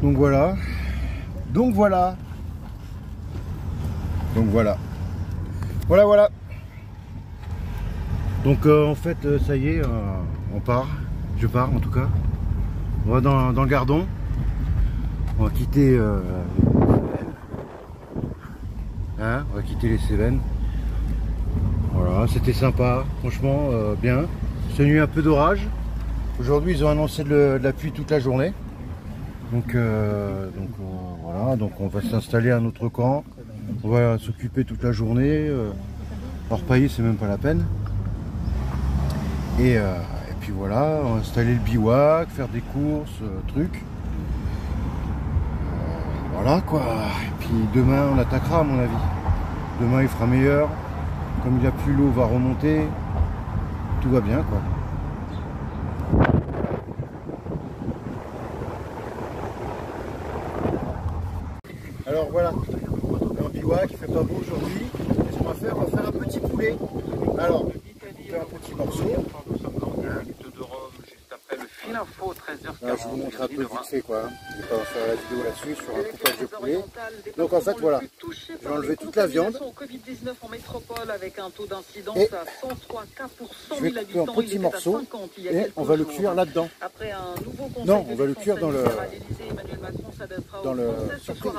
Donc voilà. Donc voilà. Donc voilà. Voilà, voilà. Donc en fait, ça y est, on part. Je pars en tout cas. On va dans le Gardon. On va quitter hein, on va quitter les Cévennes. Voilà, c'était sympa, franchement bien. C'est nuit un peu d'orage. Aujourd'hui ils ont annoncé de la pluie toute la journée. Donc voilà, donc on va s'installer à notre camp. On va s'occuper toute la journée. Repailler c'est même pas la peine. Et puis voilà, on va installer le bivouac, faire des courses, trucs. Voilà quoi. Et puis demain on attaquera à mon avis. Demain il fera meilleur. Comme il n'y a plus, l'eau va remonter. Tout va bien quoi. Alors voilà, on est en bivouac, il fait pas beau aujourd'hui. Qu'est-ce qu'on va faire? On va faire un petit poulet. Alors, on fait un petit morceau. Info 13h40. Là, je vous montre un peu vite fait quoi. Je vais pas faire la vidéo là-dessus sur un coupage de poulet. Donc en fait voilà, j'ai enlevé toute la viande. Et je vais couper en petits morceaux et on va le cuire là-dedans. Non, on va le cuire dans le surprise.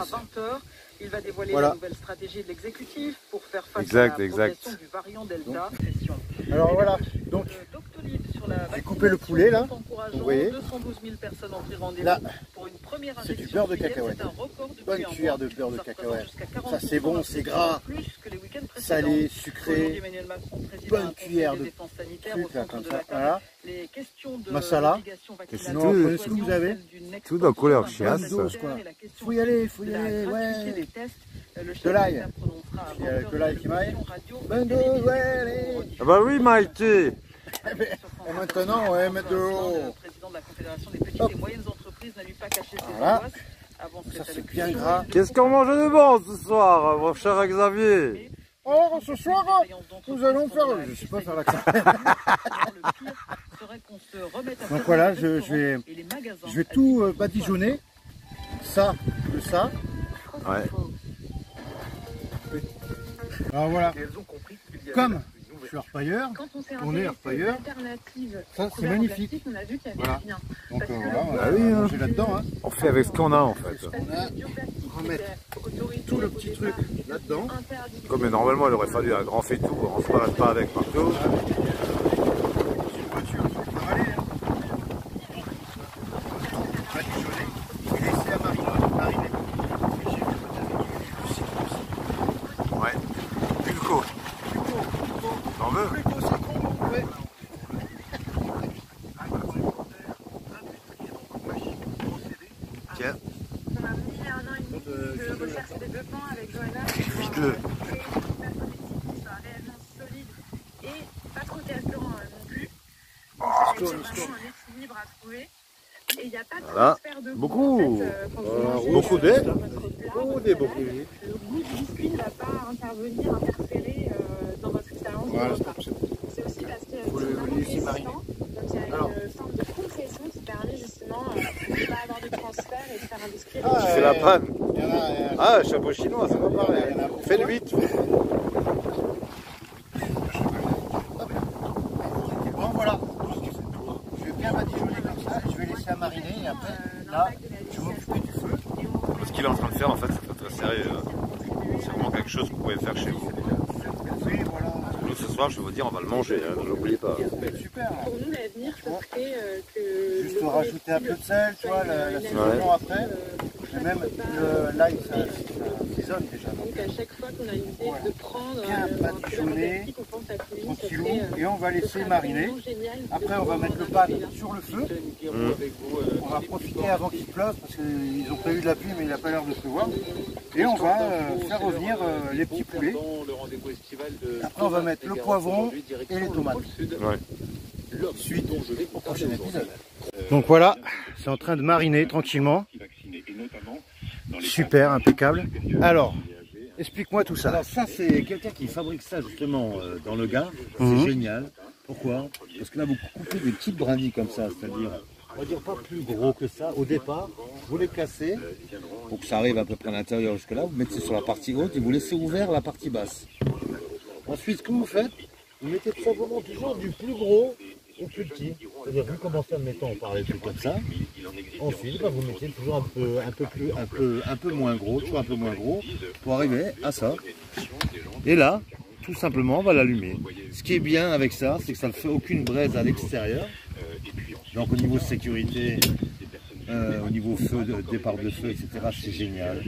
Il va dévoiler voilà. La nouvelle stratégie de l'exécutif pour faire face à la progression du variant Delta. Alors voilà, donc j'ai coupé le poulet là, vous voyez. 212 000 personnes ont pris rendez-vous là, pour une première c'est du beurre de cacahuète. Bonne cuillère de beurre de cacahuète. Ça c'est bon, c'est gras, salé, sucré. Bonne cuillère de truc là comme ça. Voilà. Masala. Et c'est sinon, prenez ce que vous avez. Tout dans couleur chiasse. Faut y aller, ouais. De l'ail. Il y a que l'ail qui m'aille. Bonne dose, ouais. Ah bah oui, Maïté. Et maintenant, on va mettre de l'eau. Le président de la Confédération des petites et moyennes entreprises n'a lui pas caché ses voilà. angoisses. Avant Ça c'est bien gras. Qu'est-ce qu'on mange de bon ce soir, mon cher Xavier? Oh, ce soir, nous allons faire... Je sais pas faire l'accent. Donc voilà, je vais tout badigeonner. Ça, de ça. Ouais. Alors voilà, comme je suis repailleur, on est repailleur, ça c'est magnifique. Voilà, donc voilà, on va manger là-dedans. Hein. On fait avec ce qu'on a en fait. On va mettre tout le petit truc là-dedans. Comme normalement il aurait fallu un grand faitout, on se balade pas avec partout. Vide-le. Et pas trop cassant non plus. C'est vraiment un équilibre à trouver. Et il n'y a pas de transfert de goût. Beaucoup. En fait, beaucoup d'aide. Oh, des beaux. Le goût du biscuit ne va pas interférer dans votre expérience de repas. C'est aussi parce qu'il y a une forme de compression qui permet justement de ne pas avoir de transfert et de faire un biscuit. Tu fais la panne. Ah, chapeau chinois, c'est pas pareil. Fais le 8. Bon voilà, je vais bien badigeonner comme ça, je vais laisser à mariner et après, là, je vais m'occuper du feu. Ce qu'il est en train de faire en fait, c'est très sérieux. C'est vraiment quelque chose que vous pouvez faire chez vous. Oui, voilà. Nous ce soir, je vais vous dire, on va le manger, hein, n'oubliez pas. Super. Pour nous, l'avenir, ce serait que... Juste rajouter un peu de sel, tu vois, la saison après. Et même l'ail, ça saisonne déjà. Donc à chaque fois qu'on a une idée de prendre bien badigeonner, tranquillou, et on va laisser mariner. Après, on va mettre le pan sur le feu. On va profiter avant qu'il pleuve, parce qu'ils ont prévu de la pluie, mais il n'a pas l'air de pleuvoir. Et on va faire revenir les petits poulets. Après, on va mettre le poivron et les tomates. Suite au prochain épisode. Donc voilà, c'est en train de mariner tranquillement. Super, impeccable. Alors, explique-moi tout ça. Alors ça, c'est quelqu'un qui fabrique ça justement dans le Gard. C'est génial. Pourquoi? Parce que là, vous coupez des petites brindilles comme ça, c'est-à-dire on va dire pas plus gros que ça. Au départ, vous les cassez pour que ça arrive à peu près à l'intérieur jusque là. Vous mettez sur la partie haute et vous laissez ouvert la partie basse. Ensuite, ce que vous faites, vous mettez tout simplement toujours du plus gros au plus petit. C'est-à-dire, vous commencez, admettons, par des trucs comme ça. Ensuite, bah, vous mettez toujours un peu moins gros, toujours un peu moins gros, pour arriver à ça. Et là, tout simplement, on va l'allumer. Ce qui est bien avec ça, c'est que ça ne fait aucune braise à l'extérieur. Donc au niveau sécurité, au niveau feu, départ de feu, etc., c'est génial.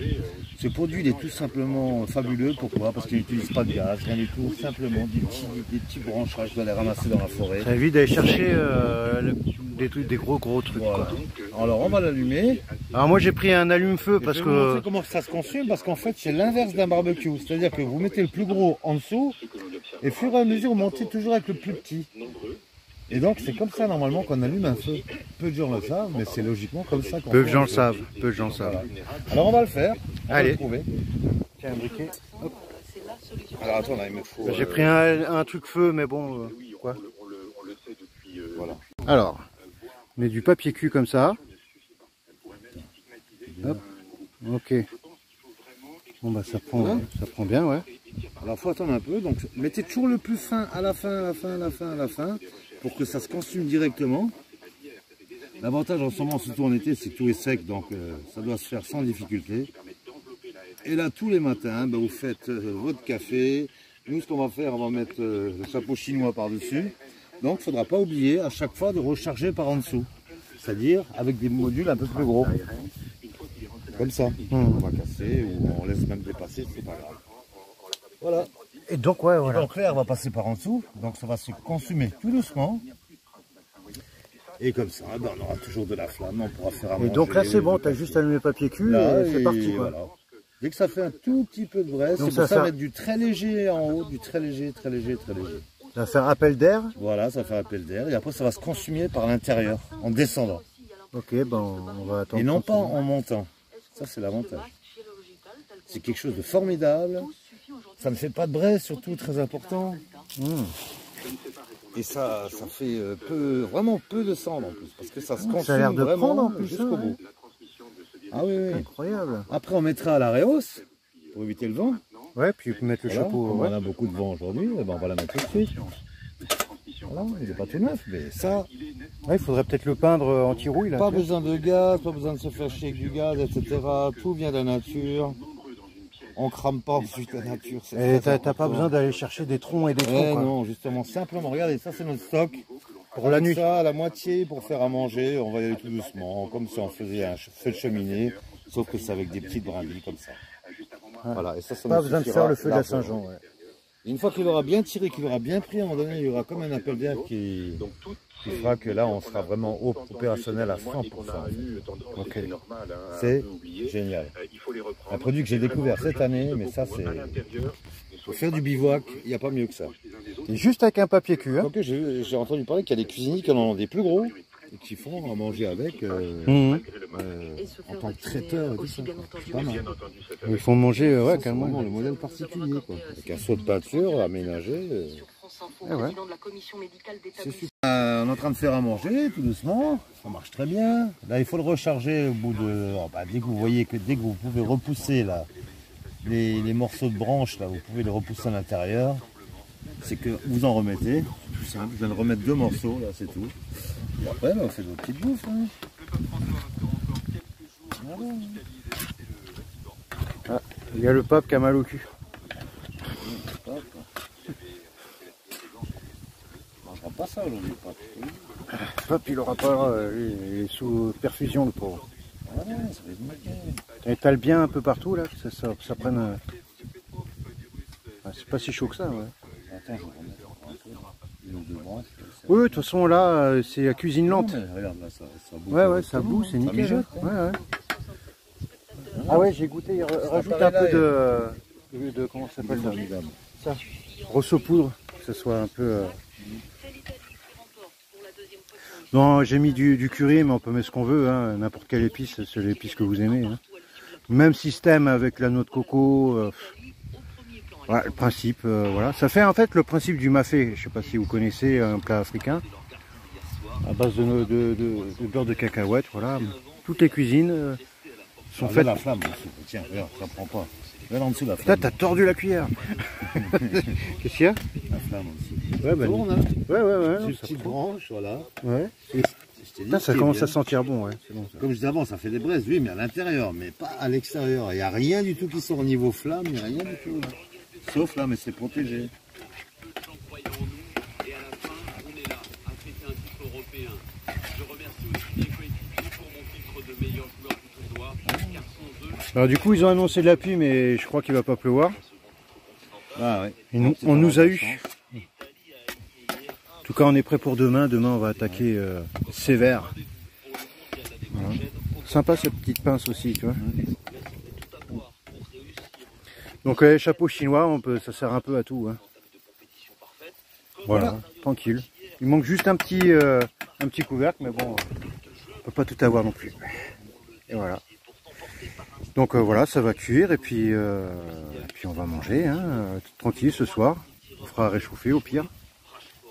Ce produit il est tout simplement fabuleux. Pourquoi? Parce qu'il n'utilise pas de gaz, rien du tout. Simplement des petits branchages, je dois les ramasser dans la forêt. Ça évite d'aller chercher des gros trucs. Voilà. Quoi. Alors on va l'allumer. Alors moi j'ai pris un allume-feu parce je vais vous que... montrer comment ça se consume, parce qu'en fait c'est l'inverse d'un barbecue. C'est-à-dire que vous mettez le plus gros en dessous, et au fur et à mesure vous montez toujours avec le plus petit. Et donc c'est comme ça normalement qu'on allume un feu. Peu de gens le savent, mais c'est logiquement comme ça qu'on fait. Peu de gens le savent, peu de gens le savent. Alors on va le faire. Allez. Tiens un briquet. Hop. Alors attends, là il me faut... J'ai pris un truc feu, mais bon... quoi. Voilà. Alors, on met du papier cul comme ça. Hop. Ok. Bon bah ça prend bien, ouais. Alors faut attendre un peu, donc mettez toujours le plus fin à la fin, pour que ça se consume directement. L'avantage en ce moment, surtout en été, c'est que tout est sec, donc ça doit se faire sans difficulté. Et là, tous les matins, ben, vous faites votre café. Nous, ce qu'on va faire, on va mettre le chapeau chinois par-dessus. Donc, il ne faudra pas oublier à chaque fois de recharger par en dessous. C'est-à-dire avec des modules un peu plus gros. Comme ça. On va casser ou on laisse même dépasser, c'est pas grave. Voilà. Et donc, ouais, voilà. Donc l'air va passer par en dessous, donc ça va se consumer tout doucement. Et comme ça, ben, on aura toujours de la flamme, on pourra faire à manger. Et donc là c'est bon, tu as juste allumé le papier cul là, et c'est parti. Quoi. Voilà. Dès que ça fait un tout petit peu de braise, c'est pour ça mettre du très léger en haut, du très léger. Ça va faire appel d'air. Voilà, ça fait appel d'air et après ça va se consumer par l'intérieur, en descendant. Ok, ben on va attendre. Et non pas en montant. Ça c'est l'avantage. C'est quelque chose de formidable. Ça ne fait pas de braise, surtout très important. Et ça fait vraiment peu de cendre en plus, parce que ça se consume ça a l'air de vraiment prendre en plus jusqu'au bout. Ah oui, oui. Incroyable. Après on mettra à la réhausse pour éviter le vent. Ouais, puis mettre le chapeau. Comme on a beaucoup de vent aujourd'hui, ben on va la mettre tout de suite. Voilà, il n'est pas tout neuf, mais ça... Ouais, il faudrait peut-être le peindre anti-rouille. Pas besoin de gaz, pas besoin de se faire chier avec du gaz, etc. Tout vient de la nature. On crame pas ensuite la nature. Et t'as pas besoin d'aller chercher des troncs et des troncs. Quoi. Non, justement, simplement, regardez, ça c'est notre stock. Pour la nuit. Ça, la moitié pour faire à manger, on va y aller tout doucement, comme si on faisait un feu de cheminée, sauf que c'est avec des petites brindilles comme ça. Ouais. Voilà, et ça pas besoin de faire le feu de la Saint-Jean. Ouais. Une fois qu'il aura bien tiré, qu'il aura bien pris, à un moment donné, il y aura comme un appel d'air qui fera que là, on sera vraiment opérationnel à 100%. Okay. C'est génial. Un produit que j'ai découvert cette année, mais ça, c'est... Pour faire du bivouac, il n'y a pas mieux que ça. Et juste avec un papier cul. Hein. J'ai entendu parler qu'il y a des cuisiniers qui en ont des plus gros et qui font à manger avec en tant que traiteur. Pas mal. Ils font manger, ouais, carrément. Vraiment le modèle particulier, quoi. Avec un seau de peinture aménagé. Ouais. C'est super. On est en train de faire à manger tout doucement, ça marche très bien. Là il faut le recharger au bout de... dès que vous voyez que dès que vous pouvez repousser là, les morceaux de branches, là, vous pouvez les repousser à l'intérieur. C'est que vous en remettez, c'est tout simple, je viens de remettre 2 morceaux, là c'est tout. Et après on fait nos petites bouffes. Hein. Voilà. Ah, il y a le pape qui a mal au cul. Pas ça aujourd'hui, Pape. Pape, il aura pas, il est sous perfusion, le pauvre. Ah ouais, ça va être nickel. T'étales bien un peu partout là, que ça prenne. Ah, c'est pas si chaud que ça, ouais. Attends, je vais remettre une ou 2 branches. Oui, de toute façon là, c'est la cuisine lente. Non, regarde là, ça boue. Ouais, ça boue, c'est nickel. Mijote, hein. Ouais. Ah ouais, j'ai goûté, il rajoute un peu de comment ça s'appelle ça, ressaut-poudre, que ce soit un peu... Non, j'ai mis du curry, mais on peut mettre ce qu'on veut, hein, n'importe quelle épice, c'est l'épice que vous aimez. Hein. Même système avec la noix de coco, ouais, le principe, voilà. Ça fait en fait le principe du mafé, je sais pas si vous connaissez un plat africain. à base de beurre de cacahuète, voilà. Toutes les cuisines sont faites. La flamme aussi. Tiens, regarde, ça prend pas. Regarde en dessous la Putain, flamme. t'as tordu la cuillère. Qu'est-ce qu'il y a? La flamme aussi. Ouais, bah, tourne, hein. Ouais. C'est une petite branche, voilà. Ouais. Putain, Ça commence à sentir bon, ouais. C'est bon, ça. Comme je disais avant, ça fait des braises, oui, mais à l'intérieur, mais pas à l'extérieur. Il n'y a rien du tout qui sort au niveau flamme, il n'y a rien du tout. Là. Sauf là, mais c'est protégé. Alors du coup, ils ont annoncé de la pluie, mais je crois qu'il va pas pleuvoir. Ah ouais. On nous a eu. En tout cas, on est prêt pour demain. Demain, on va attaquer sévère. Voilà. Sympa cette petite pince aussi, tu vois. Donc les chapeaux chinois, ça sert un peu à tout. Hein. Voilà, tranquille. Il manque juste un petit couvercle, mais bon, on peut pas tout avoir non plus. Et voilà. Donc voilà, ça va cuire et puis on va manger, hein, tranquille ce soir. On fera réchauffer au pire.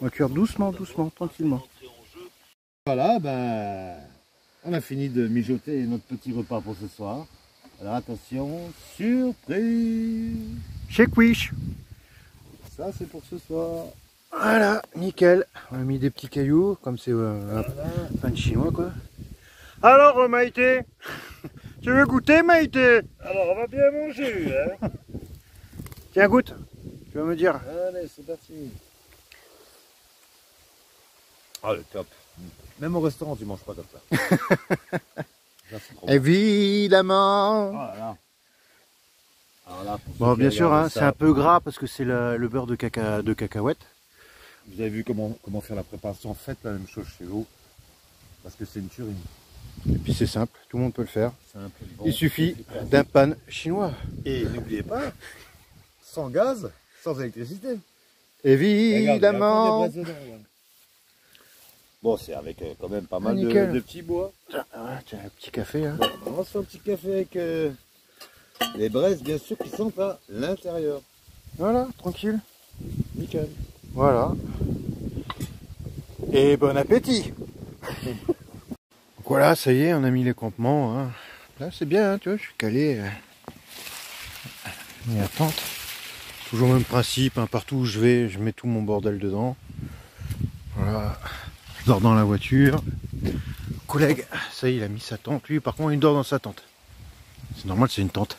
On va cuire doucement, tranquillement. Voilà, ben, on a fini de mijoter notre petit repas pour ce soir. Alors attention, surprise! Chez Quiche. Ça c'est pour ce soir. Voilà, nickel. On a mis des petits cailloux, comme c'est un pain chinois quoi. Alors Maïté, tu veux goûter Maïté? Alors on va bien manger, hein. Tiens, goûte. Tu vas me dire. Allez, c'est parti. Ah, le top. Même au restaurant, tu manges pas comme ça. Évidemment. Oh là là. Alors là, Bon, bien sûr, hein, c'est un peu gras parce que c'est le beurre de cacahuète. Vous avez vu comment faire la préparation. Faites la même chose chez vous. Parce que c'est une tuerie. Et puis c'est simple, tout le monde peut le faire. Simple, bon, il suffit d'un pan chinois. Et n'oubliez pas, sans gaz, sans électricité. Évidemment. Bon, c'est avec quand même pas mal de petits bois. Tiens, un petit café. Hein. Bon, on va se faire un petit café avec les braises, bien sûr, qui sont à l'intérieur. Voilà, tranquille. Nickel. Voilà. Et bon appétit. Donc voilà, ça y est, on a mis les campements. Hein. Là, c'est bien, hein, tu vois, je suis calé. J'ai mis la tente. Toujours le même principe, hein, partout où je vais, je mets tout mon bordel dedans. Voilà. Je dors dans la voiture. Collègue, ça y est, il a mis sa tente. Lui, par contre, il dort dans sa tente. C'est normal, c'est une tente.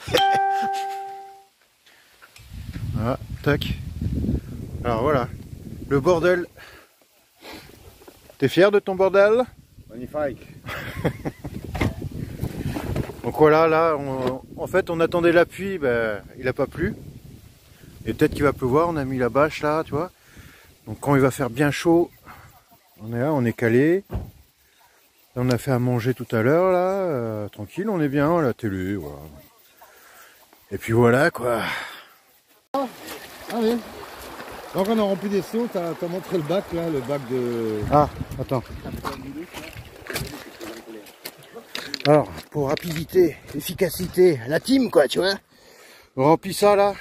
Voilà, tac. Alors voilà, le bordel. T'es fier de ton bordel? Magnifique. Donc voilà, là, en fait, on attendait la pluie, ben, il n'a pas plu. Et peut-être qu'il va pleuvoir, on a mis la bâche là, tu vois. Donc quand il va faire bien chaud, on est là, on est calé. On a fait à manger tout à l'heure, là, tranquille, on est bien à la télé, voilà. Et puis voilà, quoi. Allez. Donc on a rempli des seaux, t'as montré le bac, là, le bac de... Ah, attends. Alors, pour rapidité, efficacité, la team, quoi, tu vois. On remplit ça, là,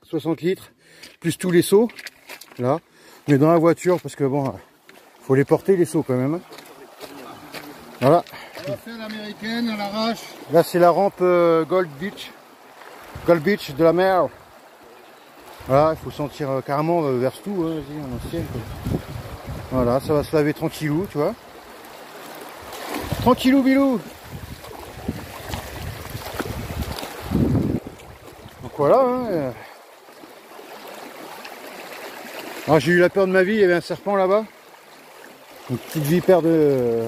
60 litres, plus tous les seaux, là. On est dans la voiture, parce que bon, faut les porter, les seaux, quand même. Voilà. On va faire l'américaine, on l'arrache. Là, c'est la rampe Gold Beach de la mer. Voilà, il faut sentir carrément verse tout, hein, vas-y, en ancienne, quoi. Voilà, ça va se laver tranquillou, tu vois. Tranquillou bilou. Donc voilà, hein. Alors, j'ai eu la peur de ma vie, il y avait un serpent là-bas. Une petite vipère de...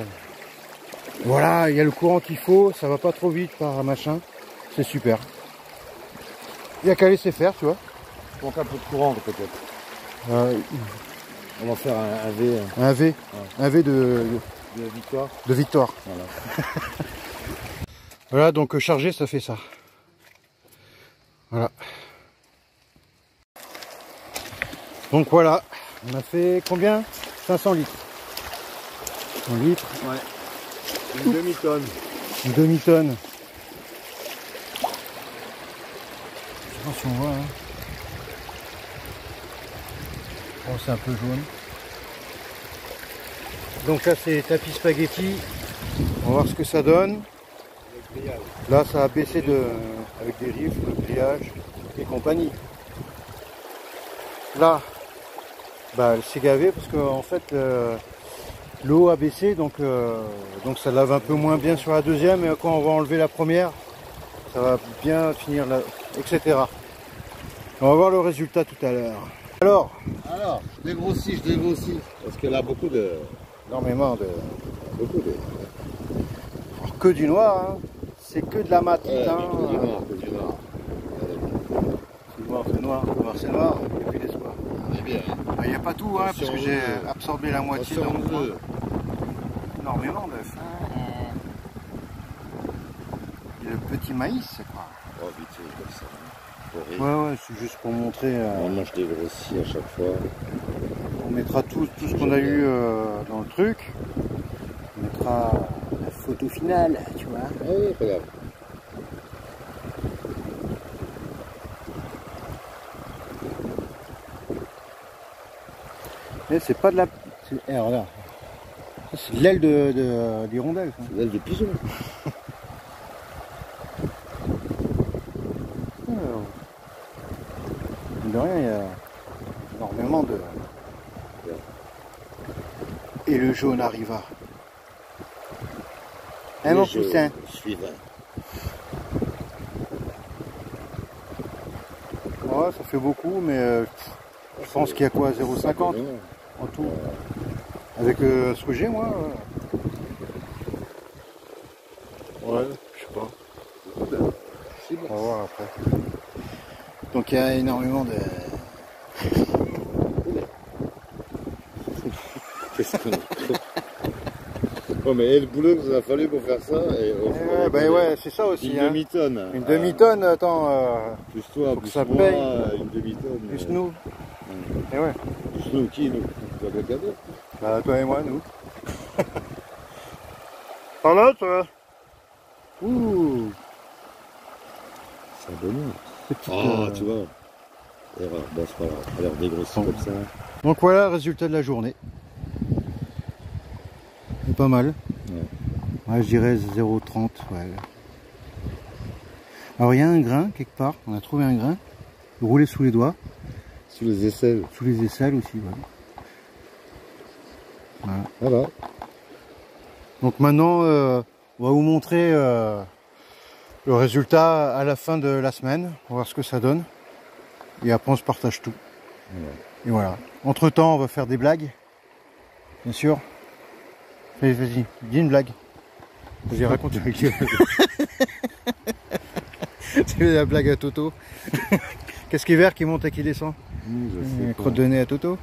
Voilà, il y a le courant qu'il faut, ça va pas trop vite par machin. C'est super. Il y a qu'à laisser faire, tu vois. Il manque un peu de courant peut-être. On va faire un V. Un V. Ouais. Un V de victoire. De victoire. Voilà. Voilà, donc chargé, ça fait ça. Voilà. Donc voilà, on a fait combien? 500 litres. 100 litres. Ouais. Une demi-tonne. Une demi-tonne. Je sais pas si on voit. Hein. Bon, c'est un peu jaune. Donc là c'est tapis spaghetti. On va voir ce que ça donne. Là ça a baissé avec des rifles, le grillage et compagnie. Là, bah, elle s'est gavée parce que en fait l'eau a baissé, donc ça lave un peu moins bien sur la deuxième, et quand on va enlever la première, ça va bien finir là, etc. On va voir le résultat tout à l'heure. Alors, je dégrossis, parce qu'elle a beaucoup de... énormément de... Beaucoup de... Alors, que du noir, hein. C'est que de la matite. Hein. Que du noir. C'est noir, c'est noir, il n'y a plus d'espoir. Il n'y a pas tout, hein, parce que j'ai absorbé la moitié dans le fond. Énormément d'œufs. Et le petit maïs, c'est quoi? Oh, vite, comme ça. Ouais, c'est juste pour montrer. Moi, je dégrossis à chaque fois. On mettra tout ce qu'on a eu dans le truc. On mettra la photo finale, tu vois. Ah oui, regarde. Mais c'est pas de la... regarde. C'est de l'aile d'hirondelle. C'est de l'aile de pigeon. De rien, il y a énormément de... Et le jaune arriva. Hein, mon poussin? Suivant. Ouais, ça fait beaucoup, mais je pense qu'il y a quoi, 0,50 en tout. Avec ce que j'ai, moi. Ouais, je sais pas. On va voir après. Donc il y a énormément de... Qu'est-ce qu'on... Oh, mais le boulot que vous a fallu pour faire ça, et ouais, c'est ça aussi. Une demi-tonne. Une demi-tonne, attends. Plus toi, plus ça moi, paye. une demi-tonne. Plus nous. Et ouais. Plus nous, qui nous? Toi, quelqu'un d'autre? Bah, toi et moi, nous. Par là, toi. Ouh. C'est un bonheur. Ah, tu vois. Erreur, bon, c'est pas grave. Alors, dégrossis comme ça. Donc voilà le résultat de la journée. C'est pas mal. Ouais, je dirais 0,30. Ouais. Alors il y a un grain quelque part. On a trouvé un grain. Roulé sous les doigts. Sous les aisselles. Sous les aisselles aussi. Voilà. Donc maintenant, on va vous montrer le résultat à la fin de la semaine. On va voir ce que ça donne. Et après on se partage tout. Et voilà. Entre temps, on va faire des blagues. Bien sûr. Vas-y, dis une blague. Vas-y, raconte une blague. C'est la blague à Toto. Qu'est-ce qui est vert qui monte et qui descend? Crotte de nez à Toto.